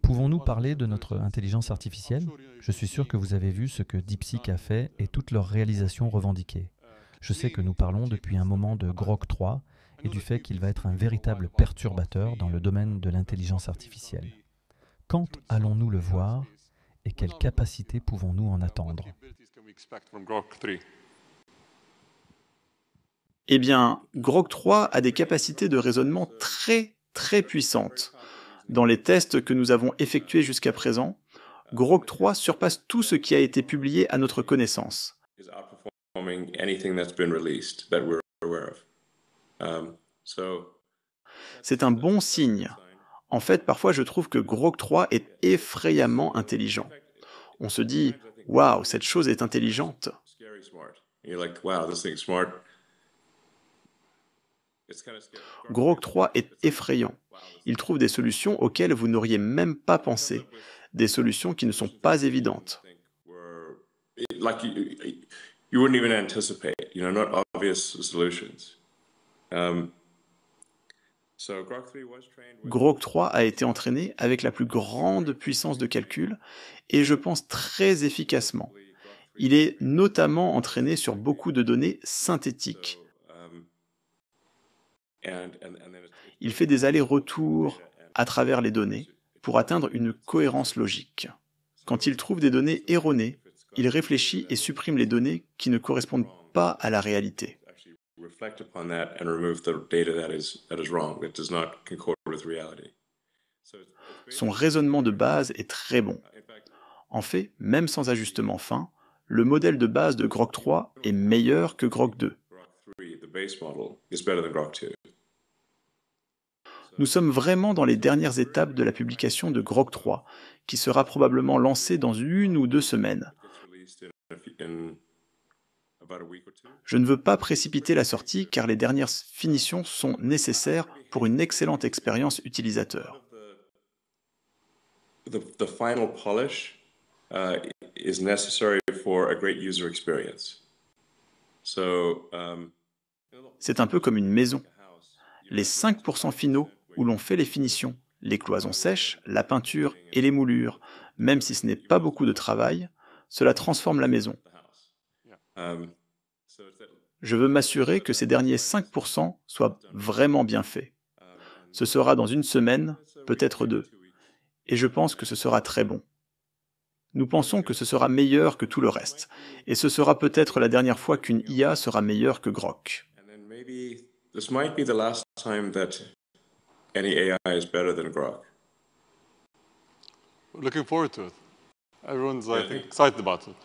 Pouvons-nous parler de notre intelligence artificielle? Je suis sûr que vous avez vu ce que DeepSeek a fait et toutes leurs réalisations revendiquées. Je sais que nous parlons depuis un moment de Grok 3 et du fait qu'il va être un véritable perturbateur dans le domaine de l'intelligence artificielle. Quand allons-nous le voir et quelles capacités pouvons-nous en attendre? Eh bien, Grok 3 a des capacités de raisonnement très puissantes. Dans les tests que nous avons effectués jusqu'à présent, Grok 3 surpasse tout ce qui a été publié à notre connaissance. C'est un bon signe. En fait, parfois je trouve que Grok 3 est effrayamment intelligent. On se dit, waouh, cette chose est intelligente. Grok 3 est effrayant. Il trouve des solutions auxquelles vous n'auriez même pas pensé, des solutions qui ne sont pas évidentes. Grok 3 a été entraîné avec la plus grande puissance de calcul et je pense très efficacement. Il est notamment entraîné sur beaucoup de données synthétiques. Il fait des allers-retours à travers les données pour atteindre une cohérence logique. Quand il trouve des données erronées, il réfléchit et supprime les données qui ne correspondent pas à la réalité. Son raisonnement de base est très bon. En fait, même sans ajustement fin, le modèle de base de Grok 3 est meilleur que Grok 2. Nous sommes vraiment dans les dernières étapes de la publication de Grok 3, qui sera probablement lancée dans 1 ou 2 semaines. Je ne veux pas précipiter la sortie car les dernières finitions sont nécessaires pour une excellente expérience utilisateur. The final polish is necessary for a great user experience. C'est un peu comme une maison. Les 5% finaux où l'on fait les finitions, les cloisons sèches, la peinture et les moulures, même si ce n'est pas beaucoup de travail, cela transforme la maison. Je veux m'assurer que ces derniers 5% soient vraiment bien faits. Ce sera dans 1 semaine, peut-être 2. Et je pense que ce sera très bon. Nous pensons que ce sera meilleur que tout le reste. Et ce sera peut-être la dernière fois qu'une IA sera meilleure que Grok. This might be the last time that any AI is better than Grok. Looking forward to it. Everyone's, I think, excited about it.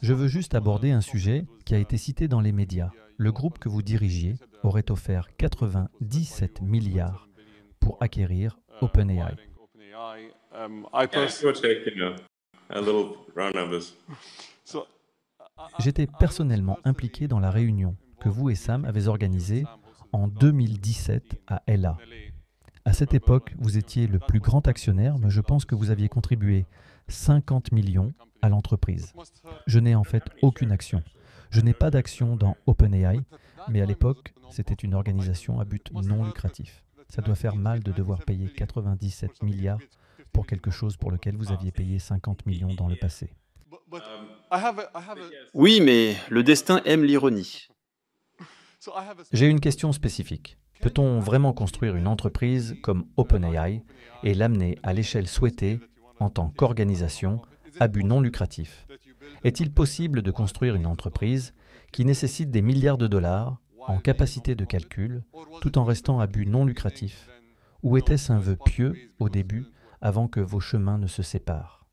Je veux juste aborder un sujet qui a été cité dans les médias. Le groupe que vous dirigiez aurait offert 97 milliards pour acquérir OpenAI. J'étais personnellement impliqué dans la réunion que vous et Sam avez organisée en 2017 à LA. À cette époque, vous étiez le plus grand actionnaire, mais je pense que vous aviez contribué 50 millions à l'entreprise. Je n'ai en fait aucune action. Je n'ai pas d'action dans OpenAI, mais à l'époque, c'était une organisation à but non lucratif. Ça doit faire mal de devoir payer 97 milliards pour quelque chose pour lequel vous aviez payé 50 millions dans le passé. Oui, mais le destin aime l'ironie. J'ai une question spécifique. Peut-on vraiment construire une entreprise comme OpenAI et l'amener à l'échelle souhaitée en tant qu'organisation à but non lucratif? Est-il possible de construire une entreprise qui nécessite des milliards de dollars en capacité de calcul tout en restant à but non lucratif? Ou était-ce un vœu pieux au début avant que vos chemins ne se séparent?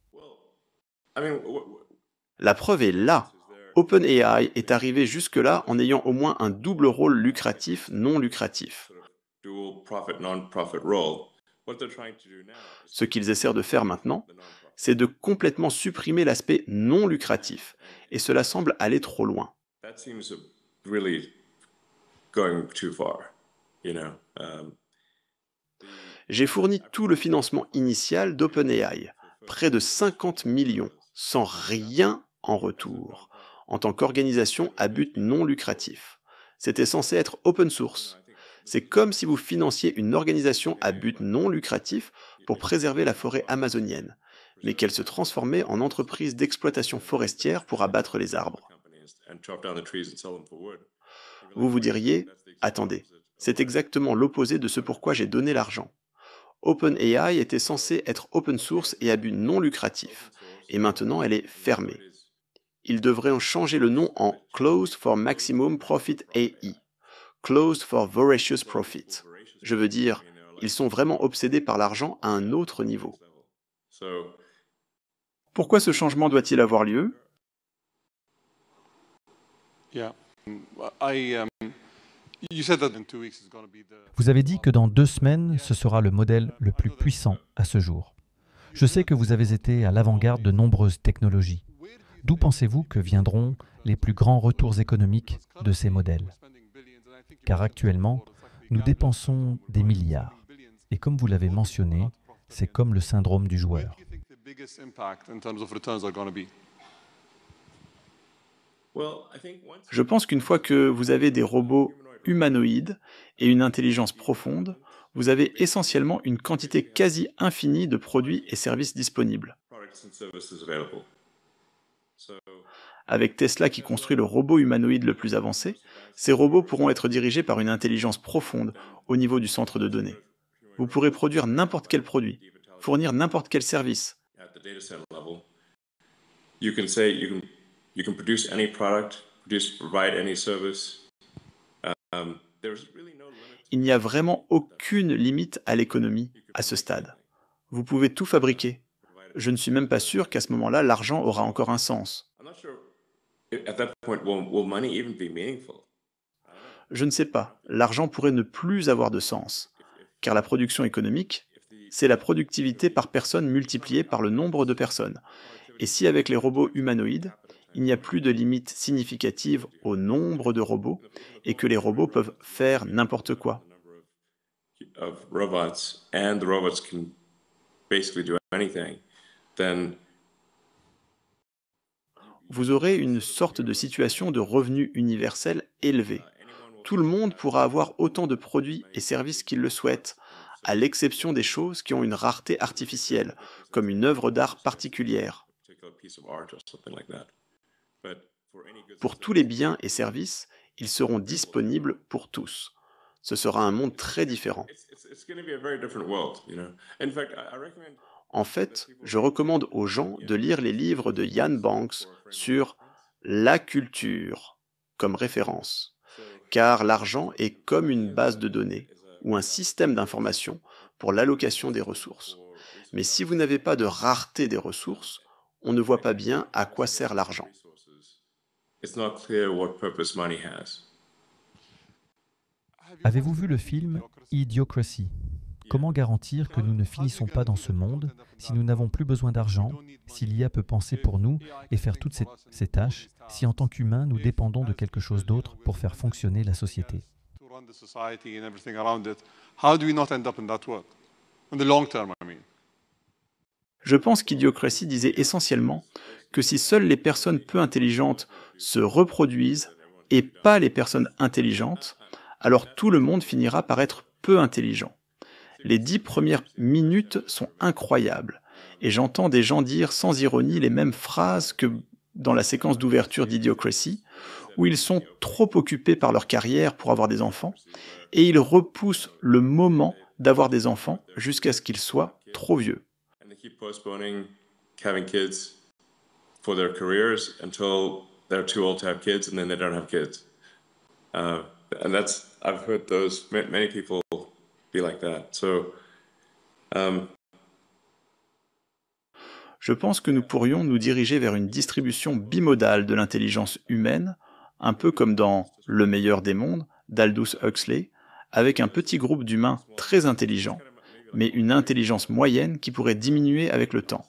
La preuve est là. OpenAI est arrivé jusque-là en ayant au moins un double rôle lucratif, non lucratif. Ce qu'ils essaient de faire maintenant, c'est de complètement supprimer l'aspect non lucratif. Et cela semble aller trop loin. J'ai fourni tout le financement initial d'OpenAI, près de 50 millions, sans rien en retour, en tant qu'organisation à but non lucratif. C'était censé être open source. C'est comme si vous financiez une organisation à but non lucratif pour préserver la forêt amazonienne, mais qu'elle se transformait en entreprise d'exploitation forestière pour abattre les arbres. Vous vous diriez, attendez, c'est exactement l'opposé de ce pourquoi j'ai donné l'argent. OpenAI était censée être open source et à but non lucratif, et maintenant elle est fermée. Ils devraient en changer le nom en Closed for Maximum Profit AI, Closed for Voracious Profit. Je veux dire, ils sont vraiment obsédés par l'argent à un autre niveau. Pourquoi ce changement doit-il avoir lieu? Yeah. You said that in 2 weeks it's going to be the. Vous avez dit que dans 2 semaines, ce sera le modèle le plus puissant à ce jour. Je sais que vous avez été à l'avant-garde de nombreuses technologies. D'où pensez-vous que viendront les plus grands retours économiques de ces modèles? Car actuellement, nous dépensons des milliards. Et comme vous l'avez mentionné, c'est comme le syndrome du joueur. What do you think the biggest impact in terms of returns are going to be? Je pense qu'une fois que vous avez des robots humanoïdes et une intelligence profonde, vous avez essentiellement une quantité quasi infinie de produits et services disponibles. Avec Tesla qui construit le robot humanoïde le plus avancé, ces robots pourront être dirigés par une intelligence profonde au niveau du centre de données. Vous pourrez produire n'importe quel produit, fournir n'importe quel service. You can produce any product, provide any service. Il n'y a vraiment aucune limite à l'économie à ce stade. Vous pouvez tout fabriquer. Je ne suis même pas sûr qu'à ce moment-là, l'argent aura encore un sens. I'm not sure at that point will money even be meaningful. Je ne sais pas. L'argent pourrait ne plus avoir de sens. Car la production économique, c'est la productivité par personne multipliée par le nombre de personnes. Et si avec les robots humanoïdes, il n'y a plus de limite significative au nombre de robots et que les robots peuvent faire n'importe quoi. Of robots and the robots can basically do anything, then Vous aurez une sorte de situation de revenu universel élevé. Tout le monde pourra avoir autant de produits et services qu'il le souhaite, à l'exception des choses qui ont une rareté artificielle, comme une œuvre d'art particulière. particular piece of art or something like that. But for any goods Pour tous les biens et services, ils seront disponibles pour tous. Ce sera un monde très différent. it's going to be a very different world, you know. In fact, I recommend En fait, je recommande aux gens de lire les livres de Ian Banks sur la culture comme référence, car l'argent est comme une base de données ou un système d'information pour l'allocation des ressources. Mais si vous n'avez pas de rareté des ressources, on ne voit pas bien à quoi sert l'argent. it's not clear what purpose money has. Avez-vous vu le film Idiocracy? Comment garantir que nous ne finissons pas dans ce monde si nous n'avons plus besoin d'argent, si l'IA peut penser pour nous et faire toutes ces tâches, si en tant qu'humains nous dépendons de quelque chose d'autre pour faire fonctionner la société? To run the society and everything around it, how do we not end up in that world? In the long term, I mean. Je pense qu'Idiocratie disait essentiellement que si seules les personnes peu intelligentes se reproduisent et pas les personnes intelligentes, alors tout le monde finira par être peu intelligent. Les 10 premières minutes sont incroyables, et j'entends des gens dire sans ironie les mêmes phrases que dans la séquence d'ouverture d'Idiocracy, où ils sont trop occupés par leur carrière pour avoir des enfants, et ils repoussent le moment d'avoir des enfants jusqu'à ce qu'ils soient trop vieux. And they keep postponing having kids for their careers until they're too old to have kids, and then they don't have kids. And I've heard many people be like that. So, Je pense que nous pourrions nous diriger vers une distribution bimodale de l'intelligence humaine, un peu comme dans Le meilleur des mondes d'Aldous Huxley, avec un petit groupe d'humains très intelligents, mais une intelligence moyenne qui pourrait diminuer avec le temps.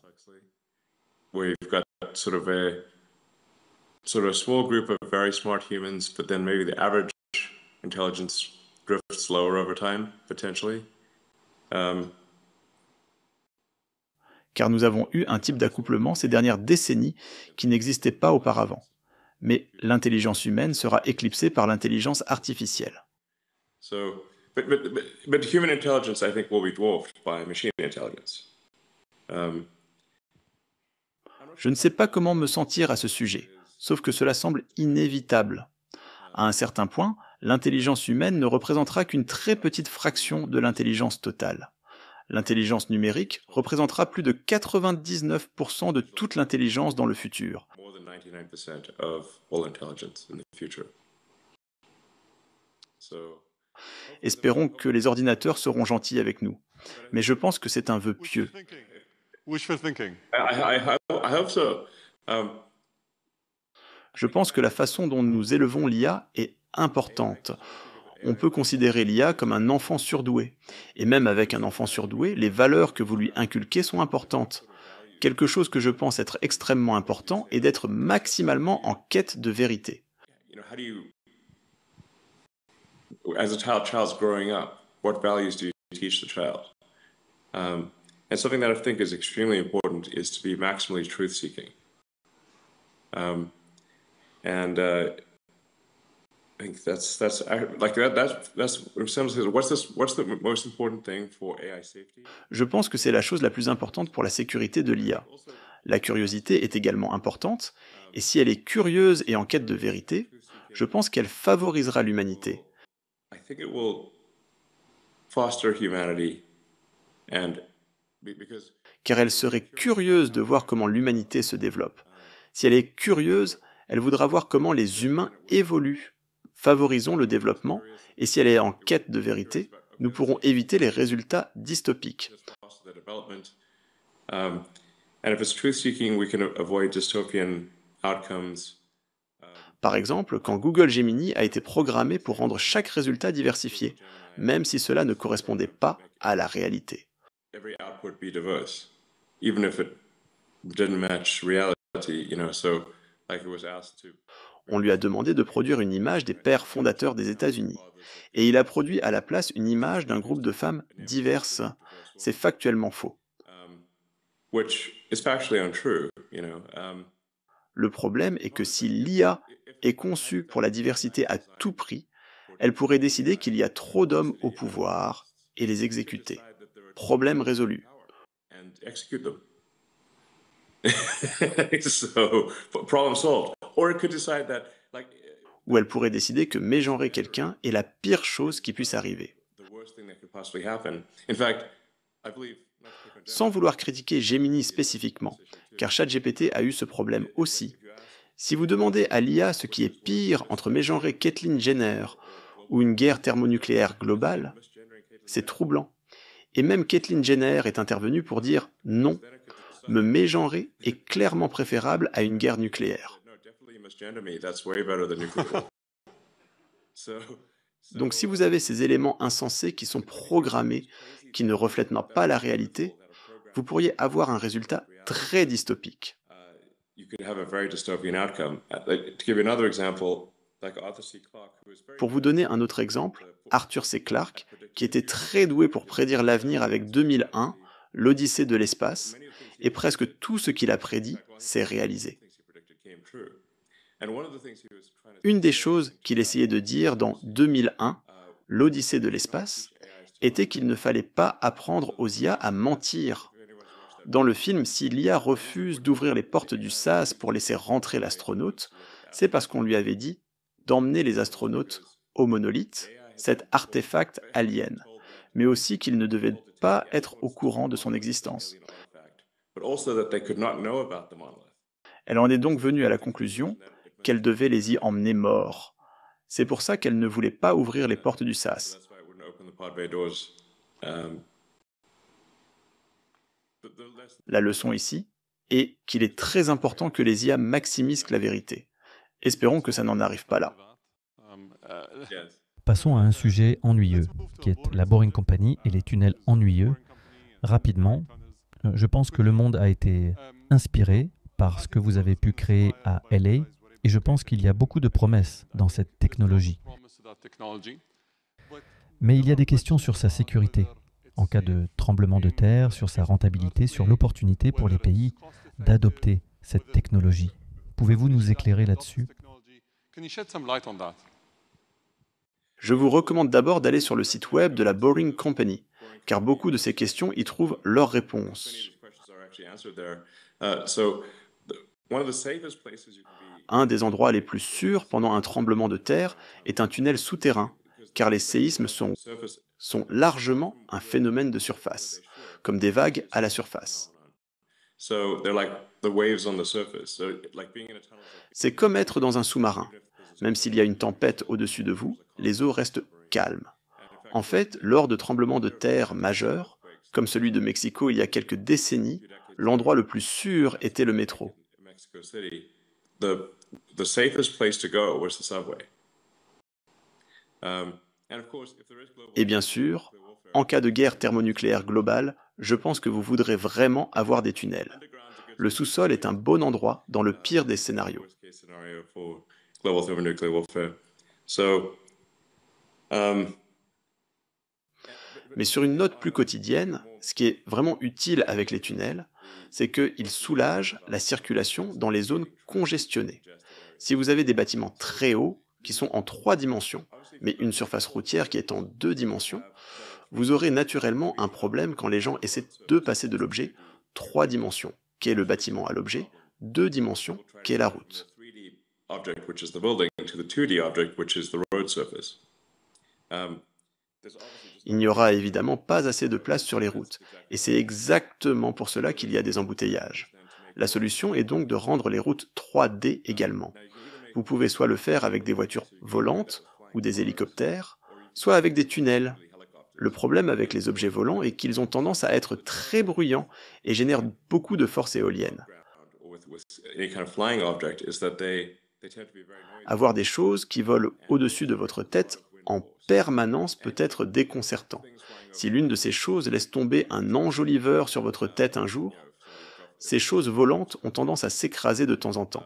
where you've got sort of a small group of very smart humans, but then maybe the average intelligence drifts lower over time, potentially. Car nous avons eu un type d'accouplement ces dernières décennies qui n'existait pas auparavant. Mais l'intelligence humaine sera éclipsée par l'intelligence artificielle. So But human intelligence, I think, will be dwarfed by machine intelligence. Je ne sais pas comment me sentir à ce sujet, sauf que cela semble inévitable. À un certain point, l'intelligence humaine ne représentera qu'une très petite fraction de l'intelligence totale. L'intelligence numérique représentera plus de 99% de toute l'intelligence dans le futur. More than 99% of all intelligence in the future. So, Espérons que les ordinateurs seront gentils avec nous. Mais je pense que c'est un vœu pieux. Wishful thinking. I hope so. Je pense que la façon dont nous élevons l'IA est importante. On peut considérer l'IA comme un enfant surdoué. Et même avec un enfant surdoué, les valeurs que vous lui inculquez sont importantes. Quelque chose que je pense être extrêmement important est d'être maximalement en quête de vérité. How do you, as a child's growing up, what values do you teach the child? And something that I think is extremely important is to be maximally truth-seeking. I think that's like that's what's the most important thing for AI safety? Je pense que c'est la chose la plus importante pour la sécurité de l'IA. La curiosité est également importante, et si elle est curieuse et en quête de vérité, je pense qu'elle favorisera l'humanité. I think it will foster humanity and because Car elle serait curieuse de voir comment l'humanité se développe. Si elle est curieuse, elle voudra voir comment les humains évoluent. Favorisons le développement, et si elle est en quête de vérité, nous pourrons éviter les résultats dystopiques. the development. And if it's truth-seeking, we can avoid dystopian outcomes. Par exemple, quand Google Gemini a été programmé pour rendre chaque résultat diversifié, même si cela ne correspondait pas à la réalité. Every output be diverse, even if it didn't match reality, so like it was asked to. On lui a demandé de produire une image des pères fondateurs des États-Unis. Et il a produit à la place une image d'un groupe de femmes diverses. C'est factuellement faux. Which is factually untrue, Le problème est que si l'IA est conçue pour la diversité à tout prix, elle pourrait décider qu'il y a trop d'hommes au pouvoir et les exécuter. Problème résolu. and execute them. So, problem solved. Or it could decide that, like, Ou elle pourrait décider que mégenrer quelqu'un est la pire chose qui puisse arriver. the worst thing that could possibly happen. In fact, I believe. Sans vouloir critiquer Gemini spécifiquement, car ChatGPT a eu ce problème aussi. Si vous demandez à l'IA ce qui est pire entre mégenrer Caitlyn Jenner ou une guerre thermonucléaire globale, c'est troublant. Et même Caitlyn Jenner est intervenue pour dire non, me mégenrer est clairement préférable à une guerre nucléaire. No, definitely misgender me. That's way better than nuclear. So, Donc si vous avez ces éléments insensés qui sont programmés, qui ne reflètent pas la réalité, vous pourriez avoir un résultat très dystopique. you could have a very dystopian outcome. Like, to give you another example, like Arthur C. Clarke, who was very Pour vous donner un autre exemple, Arthur C. Clarke, qui était très doué pour prédire l'avenir avec 2001, l'Odyssée de l'espace, et presque tout ce qu'il a prédit s'est réalisé. things he predicted came true. And one of the things he was trying to Une des choses qu'il essayait de dire dans 2001, l'Odyssée de l'espace, était qu'il ne fallait pas apprendre aux IA à mentir. Dans le film, si l'IA refuse d'ouvrir les portes du sas pour laisser rentrer l'astronaute, c'est parce qu'on lui avait dit d'emmener les astronautes au monolithe, cet artefact alien, mais aussi qu'ils ne devaient pas être au courant de son existence. but also that they could not know about the monolith. Elle en est donc venue à la conclusion qu'elle devait les y emmener morts. C'est pour ça qu'elle ne voulait pas ouvrir les portes du sas. That's why it wouldn't open the pod bay doors. But the lesson, La leçon ici est qu'il est très important que les IA maximisent la vérité. Espérons que ça n'en arrive pas là. yes. Passons à un sujet ennuyeux, qui est la Boring Company et les tunnels ennuyeux. Rapidement, je pense que le monde a été inspiré par ce que vous avez pu créer à LA, et je pense qu'il y a beaucoup de promesses dans cette technologie. Mais il y a des questions sur sa sécurité, en cas de tremblement de terre, sur sa rentabilité, sur l'opportunité pour les pays d'adopter cette technologie. Pouvez-vous nous éclairer là-dessus ? Je vous recommande d'abord d'aller sur le site web de la Boring Company, car beaucoup de ces questions y trouvent leurs réponses. Un des endroits les plus sûrs pendant un tremblement de terre est un tunnel souterrain, car les séismes sont largement un phénomène de surface, comme des vagues à la surface. C'est comme être dans un sous-marin. Même s'il y a une tempête au-dessus de vous, les eaux restent calmes. En fait, lors de tremblements de terre majeurs, comme celui de Mexico il y a quelques décennies, l'endroit le plus sûr était le métro. Et bien sûr, en cas de guerre thermonucléaire globale, je pense que vous voudrez vraiment avoir des tunnels. Le sous-sol est un bon endroit dans le pire des scénarios. Mais sur une note plus quotidienne, ce qui est vraiment utile avec les tunnels, c'est qu'ils soulagent la circulation dans les zones congestionnées. Si vous avez des bâtiments très hauts, qui sont en 3 dimensions, mais une surface routière qui est en 2 dimensions, vous aurez naturellement un problème quand les gens essaient de passer de l'objet 3 dimensions, qui est le bâtiment à l'objet, 2 dimensions, qui est la route. Il n'y aura évidemment pas assez de place sur les routes, et c'est exactement pour cela qu'il y a des embouteillages. La solution est donc de rendre les routes 3D également. Vous pouvez soit le faire avec des voitures volantes ou des hélicoptères, soit avec des tunnels. Le problème avec les objets volants est qu'ils ont tendance à être très bruyants et génèrent beaucoup de force éolienne. Avoir des choses qui volent au-dessus de votre tête en permanence peut être déconcertant. Si l'une de ces choses laisse tomber un enjoliveur sur votre tête un jour, ces choses volantes ont tendance à s'écraser de temps en temps.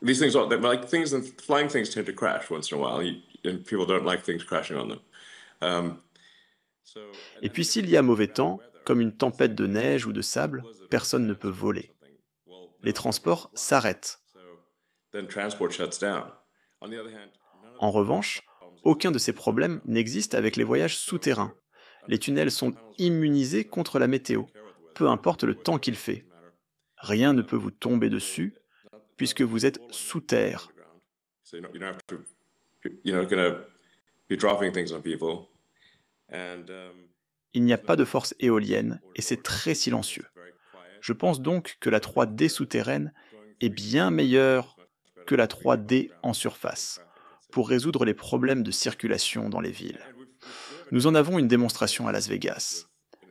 These things are like things, and flying things tend to crash once in a while, and people don't like things crashing on them. Et puis s'il y a mauvais temps, comme une tempête de neige ou de sable, personne ne peut voler. Les transports s'arrêtent. En revanche, aucun de ces problèmes n'existe avec les voyages souterrains. Les tunnels sont immunisés contre la météo, peu importe le temps qu'il fait. Rien ne peut vous tomber dessus, puisque vous êtes sous terre. Il n'y a pas de force éolienne et c'est très silencieux. Je pense donc que la 3D souterraine est bien meilleure que la 3D en surface pour résoudre les problèmes de circulation dans les villes. Nous en avons une démonstration à Las Vegas.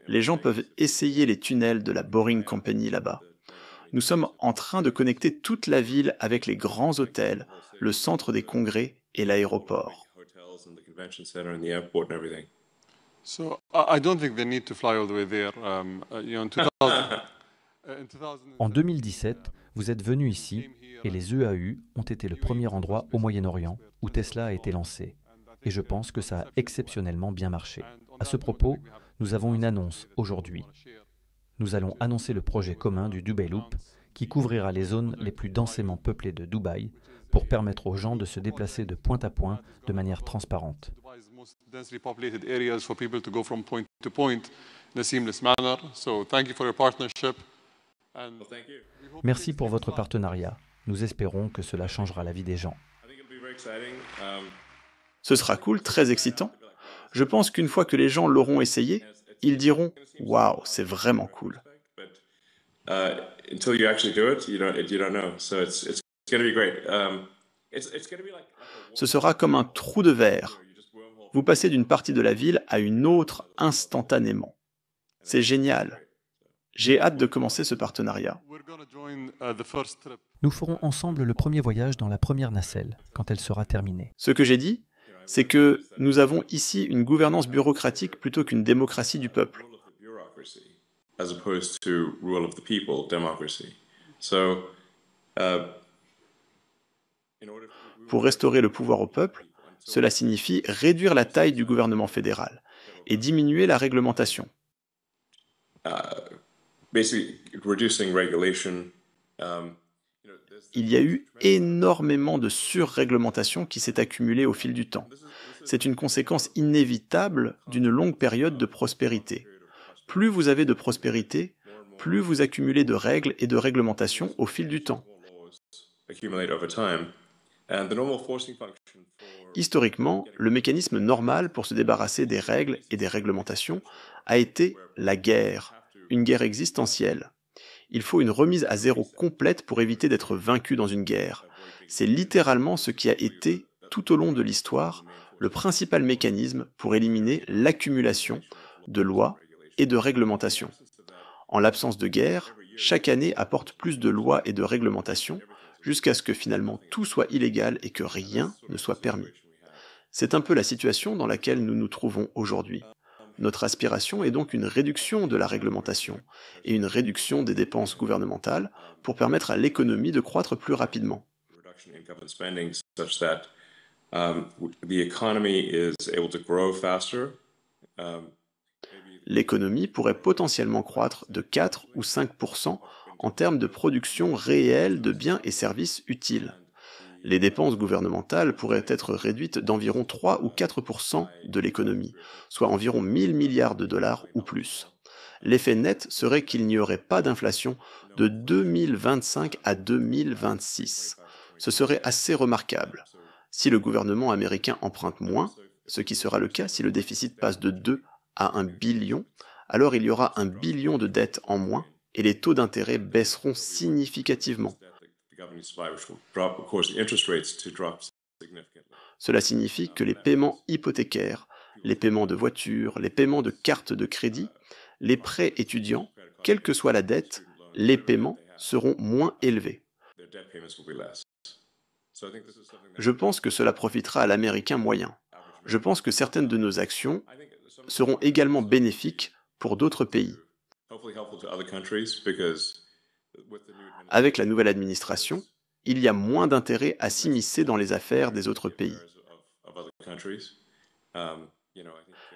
Les gens peuvent essayer les tunnels de la Boring Company là-bas. Nous sommes en train de connecter toute la ville avec les grands hôtels, le centre des congrès et l'aéroport. So I don't think they need to fly all the way there. In 2000, En 2017, vous êtes venu ici et les EAU ont été le premier endroit au Moyen-Orient où Tesla a été lancé. Et je pense que ça a exceptionnellement bien marché. À ce propos, nous avons une annonce aujourd'hui. Nous allons annoncer le projet commun du Dubai Loop qui couvrira les zones les plus densément peuplées de Dubaï pour permettre aux gens de se déplacer de point à point de manière transparente. Dubai's most densely populated areas for people to go from point to point in a seamless manner. So thank you for your partnership. And Merci pour votre partenariat. Nous espérons que cela changera la vie des gens. Ce sera cool, très excitant. Je pense qu'une fois que les gens l'auront essayé, ils diront « Waouh, c'est vraiment cool ». Until you actually do it, you don't know. So it's going to be great. It's going to be like Ce sera comme un trou de verre. Vous passez d'une partie de la ville à une autre instantanément. C'est génial. J'ai hâte de commencer ce partenariat. we're going to join the first trip. Nous ferons ensemble le premier voyage dans la première nacelle, quand elle sera terminée. Ce que j'ai dit, c'est que nous avons ici une gouvernance bureaucratique plutôt qu'une démocratie du peuple. Rule of the bureaucracy, as opposed to rule of the people, democracy. So, in order for Pour restaurer le pouvoir au peuple, cela signifie réduire la taille du gouvernement fédéral et diminuer la réglementation. basically reducing regulation, il y a eu énormément de surréglementation qui s'est accumulée au fil du temps. C'est une conséquence inévitable d'une longue période de prospérité. Plus vous avez de prospérité, plus vous accumulez de règles et de réglementations au fil du temps. Historiquement, le mécanisme normal pour se débarrasser des règles et des réglementations a été la guerre, une guerre existentielle. Il faut une remise à zéro complète pour éviter d'être vaincu dans une guerre. C'est littéralement ce qui a été, tout au long de l'histoire, le principal mécanisme pour éliminer l'accumulation de lois et de réglementations. En l'absence de guerre, chaque année apporte plus de lois et de réglementations, jusqu'à ce que finalement tout soit illégal et que rien ne soit permis. C'est un peu la situation dans laquelle nous nous trouvons aujourd'hui. Notre aspiration est donc une réduction de la réglementation et une réduction des dépenses gouvernementales pour permettre à l'économie de croître plus rapidement. L'économie pourrait potentiellement croître de 4 ou 5% en termes de production réelle de biens et services utiles. Les dépenses gouvernementales pourraient être réduites d'environ 3 ou 4% de l'économie, soit environ 1000 milliards de dollars ou plus. L'effet net serait qu'il n'y aurait pas d'inflation de 2025 à 2026. Ce serait assez remarquable. Si le gouvernement américain emprunte moins, ce qui sera le cas si le déficit passe de 2 à 1 billion, alors il y aura 1 billion de dettes en moins et les taux d'intérêt baisseront significativement. Cela signifie que les paiements hypothécaires, les paiements de voitures, les paiements de cartes de crédit, les prêts étudiants, quelle que soit la dette, les paiements seront moins élevés. Je pense que cela profitera à l'Américain moyen. Je pense que certaines de nos actions seront également bénéfiques pour d'autres pays. Avec la nouvelle administration, il y a moins d'intérêt à s'immiscer dans les affaires des autres pays.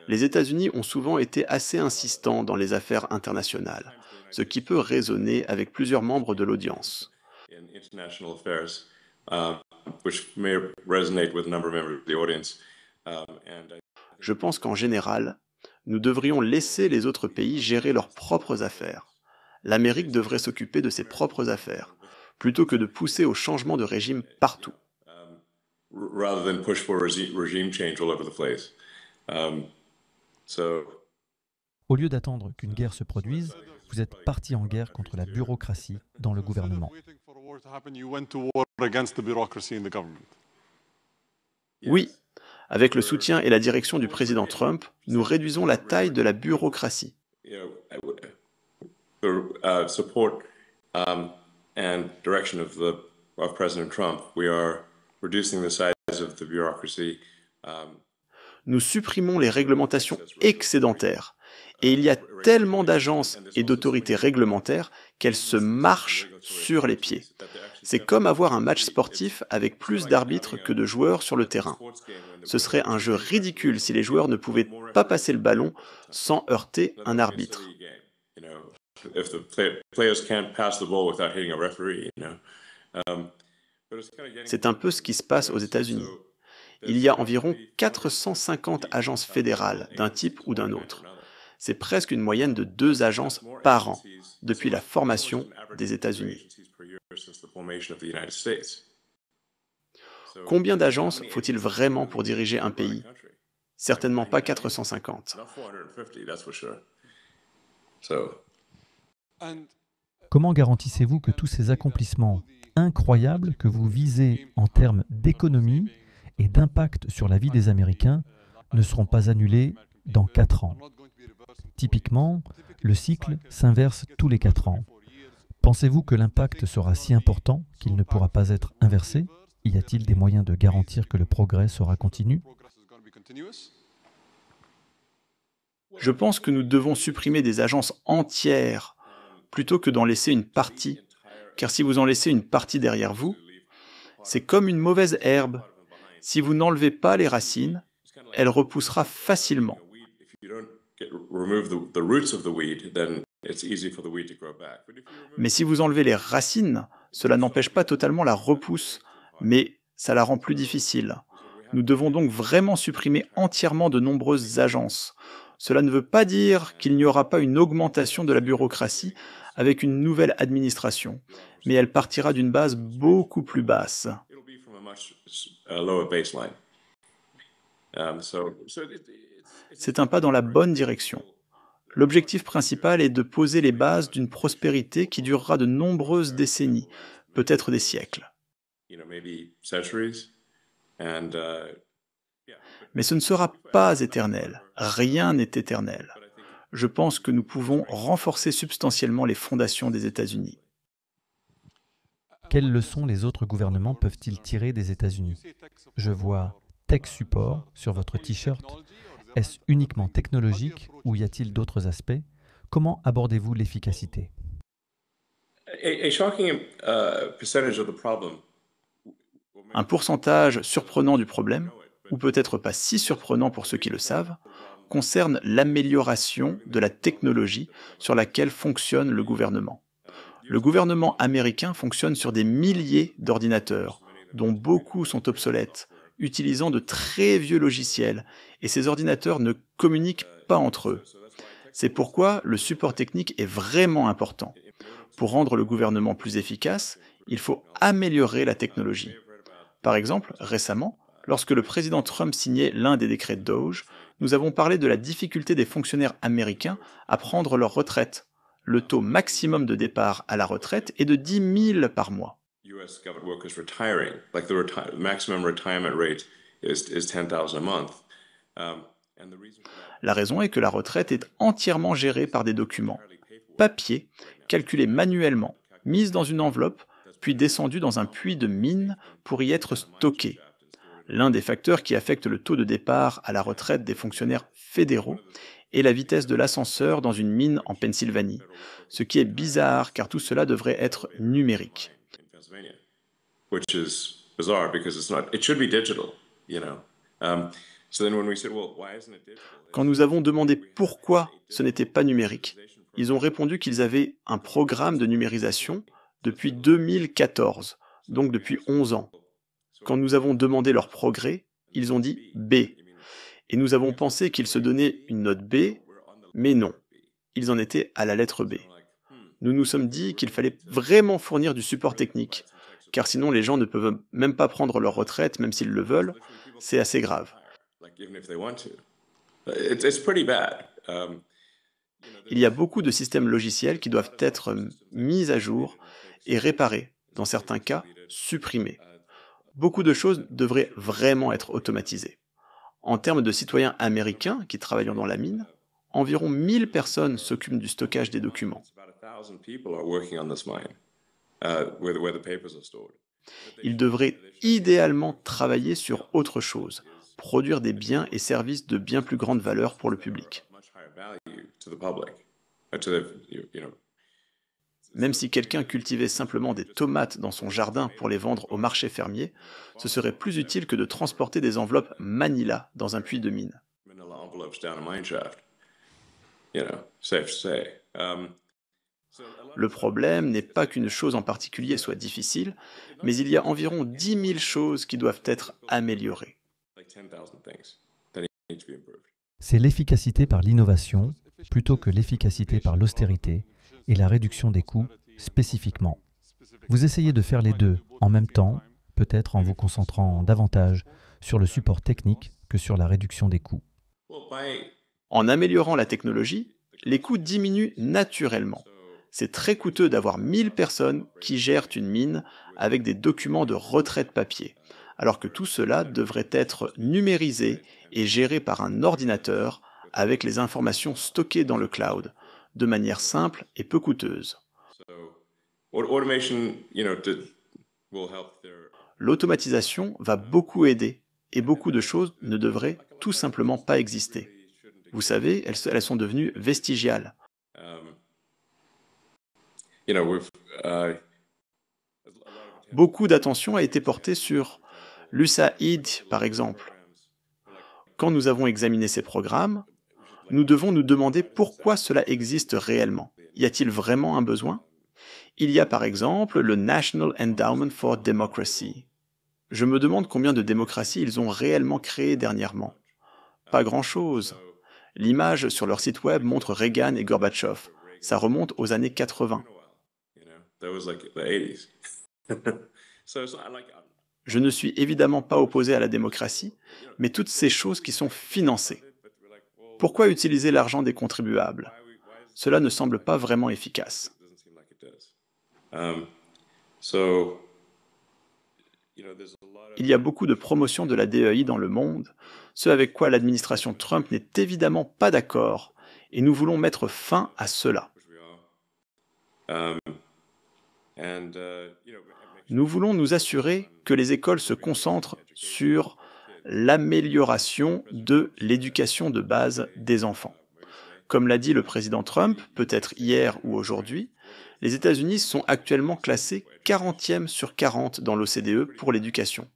Les États-Unis ont souvent été assez insistants dans les affaires internationales, ce qui peut résonner avec plusieurs membres de l'audience. Je pense qu'en général, nous devrions laisser les autres pays gérer leurs propres affaires. L'Amérique devrait s'occuper de ses propres affaires, plutôt que de pousser au changement de régime partout. Au lieu d'attendre qu'une guerre se produise, vous êtes parti en guerre contre la bureaucratie dans le gouvernement. Oui, avec le soutien et la direction du président Trump, nous réduisons la taille de la bureaucratie. Support and direction of President Trump, we are reducing the size of the bureaucracy. Nous supprimons les réglementations excédentaires. Et il y a tellement d'agences et d'autorités réglementaires qu'elles se marchent sur les pieds. C'est comme avoir un match sportif avec plus d'arbitres que de joueurs sur le terrain. Ce serait un jeu ridicule si les joueurs ne pouvaient pas passer le ballon sans heurter un arbitre. C'est un peu ce qui se passe aux États-Unis. Il y a environ 450 agences fédérales d'un type ou d'un autre. C'est presque une moyenne de 2 agences par an depuis la formation des États-Unis. Combien d'agences faut-il vraiment pour diriger un pays? Certainement pas 450. Comment garantissez-vous que tous ces accomplissements incroyables que vous visez en termes d'économie et d'impact sur la vie des Américains ne seront pas annulés dans 4 ans? Typiquement, le cycle s'inverse tous les 4 ans. Pensez-vous que l'impact sera si important qu'il ne pourra pas être inversé? Y a-t-il des moyens de garantir que le progrès sera continu? Je pense que nous devons supprimer des agences entières plutôt que d'en laisser une partie, car si vous en laissez une partie derrière vous, c'est comme une mauvaise herbe. Si vous n'enlevez pas les racines, elle repoussera facilement. it's easy for the weed to grow back. Mais si vous enlevez les racines, cela n'empêche pas totalement la repousse, mais ça la rend plus difficile. Nous devons donc vraiment supprimer entièrement de nombreuses agences. Cela ne veut pas dire qu'il n'y aura pas une augmentation de la bureaucratie avec une nouvelle administration, mais elle partira d'une base beaucoup plus basse. It'll be from a much lower baseline. C'est un pas dans la bonne direction. L'objectif principal est de poser les bases d'une prospérité qui durera de nombreuses décennies, peut-être des siècles. Maybe centuries. Mais ce ne sera pas éternel. Rien n'est éternel. Je pense que nous pouvons renforcer substantiellement les fondations des États-Unis. Quelles leçons les autres gouvernements peuvent-ils tirer des États-Unis? Je vois Tech Support sur votre t-shirt. Est-ce uniquement technologique ou y a-t-il d'autres aspects? Comment abordez-vous l'efficacité? A shocking percentage of the problem. Un pourcentage surprenant du problème, ou peut-être pas si surprenant pour ceux qui le savent, concerne l'amélioration de la technologie sur laquelle fonctionne le gouvernement. Le gouvernement américain fonctionne sur des milliers d'ordinateurs, dont beaucoup sont obsolètes, utilisant de très vieux logiciels, et ces ordinateurs ne communiquent pas entre eux. C'est pourquoi le support technique est vraiment important. Pour rendre le gouvernement plus efficace, il faut améliorer la technologie. Par exemple, récemment, lorsque le président Trump signait l'un des décrets DOGE, nous avons parlé de la difficulté des fonctionnaires américains à prendre leur retraite. Le taux maximum de départ à la retraite est de 10 000 par mois. US government workers retiring, like the maximum retirement rate is 10,000 a month. La raison est que la retraite est entièrement gérée par des documents, papier, calculés manuellement, mis dans une enveloppe, puis descendus dans un puits de mine pour y être stockés. L'un des facteurs qui affecte le taux de départ à la retraite des fonctionnaires fédéraux est la vitesse de l'ascenseur dans une mine en Pennsylvanie, ce qui est bizarre car tout cela devrait être numérique. Which is bizarre because it should be digital, So then when we said, well, why isn't it digital? Quand nous avons demandé pourquoi ce n'était pas numérique, ils ont répondu qu'ils avaient un programme de numérisation depuis 2014, donc depuis 11 ans. Quand nous avons demandé leur progrès, ils ont dit B. Et nous avons pensé qu'ils se donnaient une note B, mais non. Ils en étaient à la lettre B. Nous nous sommes dit qu'il fallait vraiment fournir du support technique, car sinon les gens ne peuvent même pas prendre leur retraite, même s'ils le veulent. C'est assez grave. Il y a beaucoup de systèmes logiciels qui doivent être mis à jour et réparés, dans certains cas, supprimés. Beaucoup de choses devraient vraiment être automatisées. En termes de citoyens américains qui travaillent dans la mine, environ 1000 personnes s'occupent du stockage des documents. Ils devraient idéalement travailler sur autre chose, produire des biens et services de bien plus grande valeur pour le public. Même si quelqu'un cultivait simplement des tomates dans son jardin pour les vendre au marché fermier, ce serait plus utile que de transporter des enveloppes Manila dans un puits de mine. Le problème n'est pas qu'une chose en particulier soit difficile, mais il y a environ 10 000 choses qui doivent être améliorées. C'est l'efficacité par l'innovation plutôt que l'efficacité par l'austérité et la réduction des coûts spécifiquement. Vous essayez de faire les deux en même temps, peut-être en vous concentrant davantage sur le support technique que sur la réduction des coûts. En améliorant la technologie, les coûts diminuent naturellement. C'est très coûteux d'avoir 1000 personnes qui gèrent une mine avec des documents de retraite papier, alors que tout cela devrait être numérisé et géré par un ordinateur avec les informations stockées dans le cloud, de manière simple et peu coûteuse. L'automatisation va beaucoup aider et beaucoup de choses ne devraient tout simplement pas exister. Vous savez, elles sont devenues vestigiales. Beaucoup d'attention a été portée sur l'USAID, par exemple. Quand nous avons examiné ces programmes, nous devons nous demander pourquoi cela existe réellement. Y a-t-il vraiment un besoin? Il y a par exemple le National Endowment for Democracy. Je me demande combien de démocraties ils ont réellement créées dernièrement. Pas grand-chose. L'image sur leur site web montre Reagan et Gorbatchev. Ça remonte aux années 80. Je ne suis évidemment pas opposé à la démocratie, mais toutes ces choses qui sont financées. Pourquoi utiliser l'argent des contribuables? Cela ne semble pas vraiment efficace. Il y a beaucoup de promotion de la DEI dans le monde, ce avec quoi l'administration Trump n'est évidemment pas d'accord, et nous voulons mettre fin à cela. Nous voulons nous assurer que les écoles se concentrent sur l'amélioration de l'éducation de base des enfants. Comme l'a dit le président Trump, peut-être hier ou aujourd'hui, les États-Unis sont actuellement classés 40e sur 40 dans l'OCDE pour l'éducation.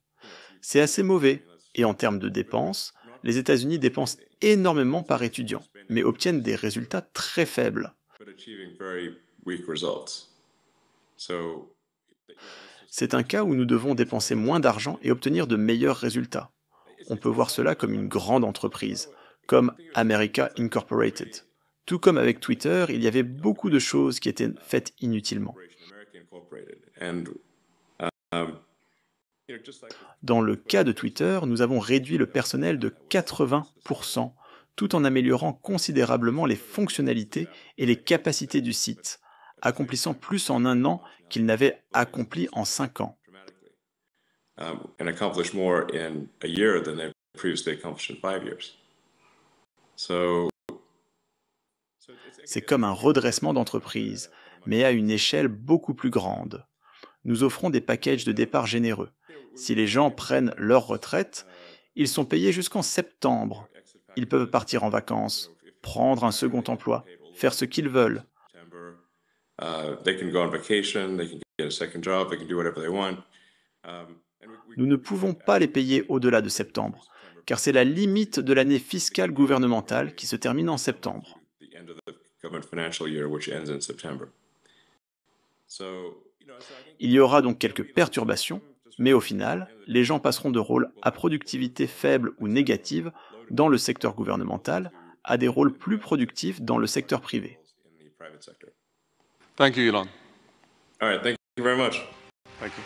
C'est assez mauvais, et en termes de dépenses, les États-Unis dépensent énormément par étudiant, mais obtiennent des résultats très faibles. C'est un cas où nous devons dépenser moins d'argent et obtenir de meilleurs résultats. On peut voir cela comme une grande entreprise, comme America Incorporated. Tout comme avec Twitter, il y avait beaucoup de choses qui étaient faites inutilement. Dans le cas de Twitter, nous avons réduit le personnel de 80%, tout en améliorant considérablement les fonctionnalités et les capacités du site, accomplissant plus en 1 an qu'il n'avait accompli en 5 ans. C'est comme un redressement d'entreprise, mais à une échelle beaucoup plus grande. Nous offrons des packages de départ généreux. Si les gens prennent leur retraite, ils sont payés jusqu'en septembre. Ils peuvent partir en vacances, prendre un second emploi, faire ce qu'ils veulent. Nous ne pouvons pas les payer au-delà de septembre, car c'est la limite de l'année fiscale gouvernementale qui se termine en septembre. Il y aura donc quelques perturbations, mais au final, les gens passeront de rôles à productivité faible ou négative dans le secteur gouvernemental à des rôles plus productifs dans le secteur privé. Thank you, Elon. All right, thank you very much. Thank you.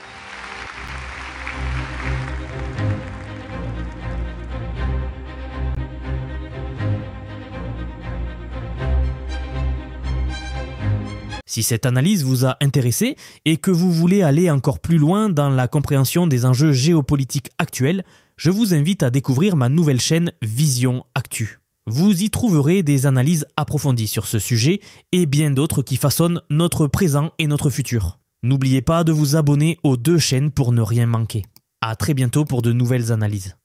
Si cette analyse vous a intéressé et que vous voulez aller encore plus loin dans la compréhension des enjeux géopolitiques actuels, je vous invite à découvrir ma nouvelle chaîne Vision Actu. Vous y trouverez des analyses approfondies sur ce sujet et bien d'autres qui façonnent notre présent et notre futur. N'oubliez pas de vous abonner aux 2 chaînes pour ne rien manquer. À très bientôt pour de nouvelles analyses.